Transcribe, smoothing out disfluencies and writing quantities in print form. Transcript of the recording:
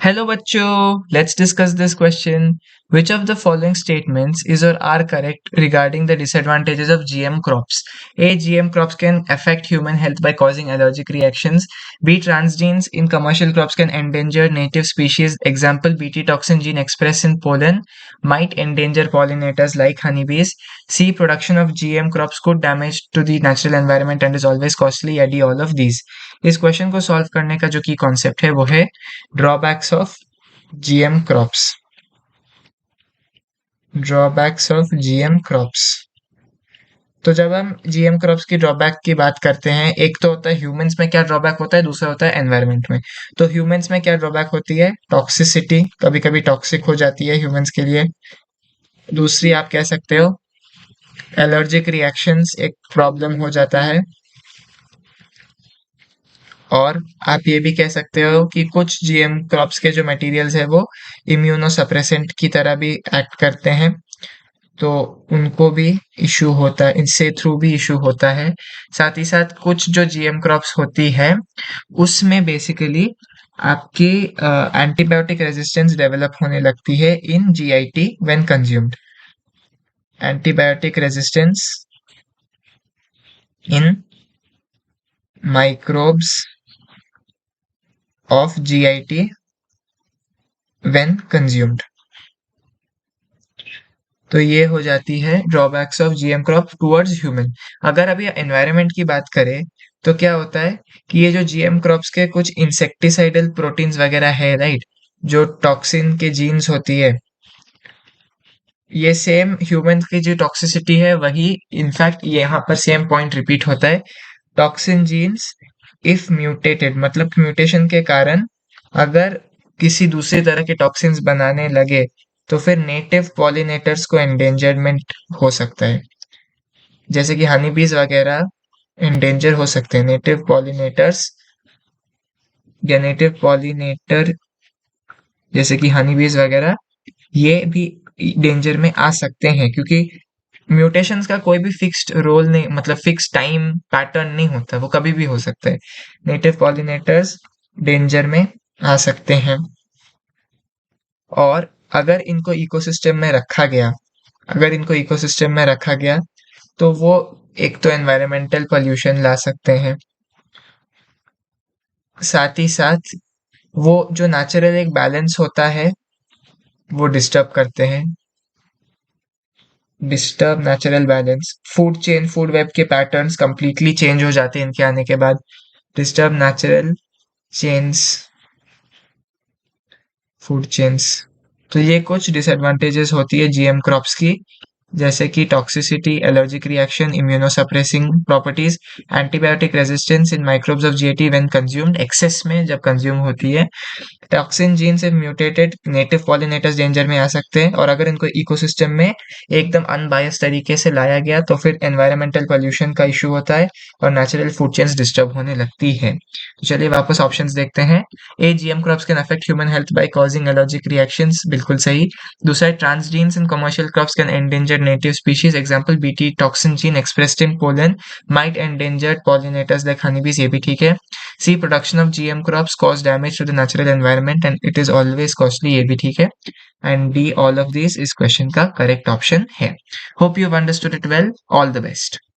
Hello bachcho, let's discuss this question. Which of the following statements is or are correct regarding the disadvantages of GM crops? A. GM crops can affect human health by causing allergic reactions. B. Transgenes in commercial crops can endanger native species. Example, Bt toxin gene expressed in pollen might endanger pollinators like honeybees. C. Production of GM crops could damage to the natural environment and is always costly. यदि all of these. इस question को solve करने का जो की concept है वो है drawbacks of GM crops. Drawbacks of GM crops. तो जब हम जीएम क्रॉप्स की ड्रॉबैक की बात करते हैं, एक तो होता है ह्यूमंस में क्या ड्रॉबैक होता है, दूसरा होता है एनवायरनमेंट में। तो ह्यूमंस में क्या ड्रॉबैक होती है? टॉक्सिसिटी, कभी कभी टॉक्सिक हो जाती है ह्यूमंस के लिए। दूसरी आप कह सकते हो एलर्जिक रिएक्शंस एक प्रॉब्लम हो जाता है। और आप ये भी कह सकते हो कि कुछ जीएम क्रॉप्स के जो मटेरियल्स है वो इम्यूनोसप्रेसेंट की तरह भी एक्ट करते हैं, तो उनको भी इशू होता है, इनसे थ्रू भी इशू होता है। साथ ही साथ कुछ जो जीएम क्रॉप्स होती है उसमें बेसिकली आपकी एंटीबायोटिक रेजिस्टेंस डेवलप होने लगती है in GIT when consumed. Antibiotic resistance in microbes of GIT when consumed। तो ये हो जाती है drawbacks of GM crop towards human. अगर अभी एनवायरनमेंट की बात करें तो क्या होता है कि ये जो जीएम क्रॉप्स के कुछ इंसेक्टिसाइडल प्रोटीन्स वगैरह है, राइट, जो टॉक्सिन के जीन्स होती है, ये सेम ह्यूमन की जो टॉक्सिसिटी है वही इनफैक्ट यहाँ पर सेम पॉइंट रिपीट होता है। टॉक्सिन जीन्स इफ म्यूटेटेड, मतलब म्यूटेशन के कारण अगर किसी दूसरी तरह के टॉक्सिन्स बनाने लगे तो फिर नेटिव पॉलिनेटर्स को एंडेंजरमेंट हो सकता है, जैसे कि हनी बीज वगैरह एंडेंजर हो सकते हैं। नेटिव पॉलिनेटर्स या नेटिव पॉलिनेटर जैसे कि हनी बीज वगैरह ये भी डेंजर में आ सकते हैं, क्योंकि म्यूटेशंस का कोई भी फिक्स्ड रोल नहीं, मतलब फिक्स टाइम पैटर्न नहीं होता, वो कभी भी हो सकता है। नेटिव पॉलिनेटर्स डेंजर में आ सकते हैं। और अगर इनको इकोसिस्टम में रखा गया, अगर इनको इकोसिस्टम में रखा गया तो वो एक तो एनवायरमेंटल पोल्यूशन ला सकते हैं, साथ ही साथ वो जो नेचुरल एक बैलेंस होता है वो डिस्टर्ब करते हैं। Disturb natural balance, food chain, food web के पैटर्न्स कंप्लीटली चेंज हो जाते हैं इनके आने के बाद। Disturb natural chains, food chains. तो ये कुछ डिसएडवांटेजेस होती है जीएम क्रॉप्स की, जैसे कि toxicity, allergic reaction, immunosuppressing properties, antibiotic resistance in microbes of GAT when consumed, excess में जब कंज्यूम होती है। टॉक्सिन जीन से म्यूटेटेड नेटिव पॉलिनेटर्स डेंजर में आ सकते हैं, और अगर इनको इकोसिस्टम में एकदम अनबायस तरीके से लाया गया तो फिर एनवायरमेंटल पोल्यूशन का इशू होता है और नेचुरल फूड चेन्स डिस्टर्ब होने लगती है। तो चलिए वापस ऑप्शंस देखते हैं। A, GM crops can affect human health by causing allergic reactions, बिल्कुल सही। दूसरा, transgenes in commercial crops can endanger native species, example bt toxin gene expressed in pollen might endanger pollinators like honeybees, ये भी ठीक है। C, production of GM crops cause damage to the natural environment and it is always costly, ये भी ठीक है। And D, all of these is question का correct option है। Hope you have understood it well. All the best.